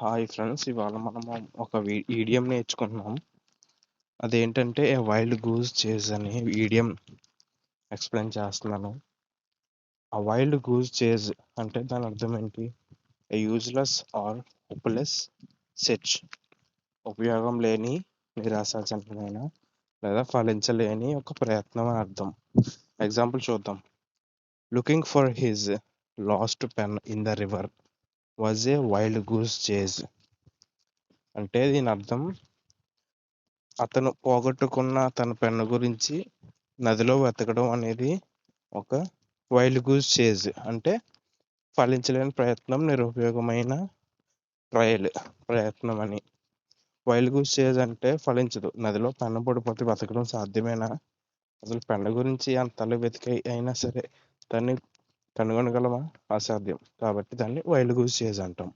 Hi friends, ఇవాళ మనము ఒక ఈడియం నేర్చుకున్నాం. అదేంటంటే ఏ వైల్డ్ గూస్ చేజ్ అని ఈడియం ఎక్స్ప్లెయిన్ చేస్తున్నాను. ఆ వైల్డ్ గూస్ చేజ్ అంటే దాని అర్థం ఏంటి? A useless or hopeless search, ఉపయోగం లేని, నిరాశాజనకమైన లేదా ఫలించలేని ఒక ప్రయత్నం అని అర్థం. ఎగ్జాంపుల్ చూద్దాం. Looking for his last pen in the river was a wild goose chase. అంటే దీని అర్థం అతను పోగొట్టుకున్న తన పెన్ను గురించి నదిలో వెతకడం అనేది ఒక వైల్డ్ గూస్ చేజ్, అంటే ఫలించలేని ప్రయత్నం, నిరుపయోగమైన ప్రయత్నం అని. వైల్డ్ గూస్ చేజ్ అంటే ఫలించదు. నదిలో పెన్ను పడిపోతే వెతకడం సాధ్యమేనా? అసలు పెన్ను గురించి అంతలో వెతికి అయినా సరే దాన్ని కనుగొనగలమా? అసాధ్యం. కాబట్టి దాన్ని వైల్డ్ గూస్ చేజ్ అంటాం.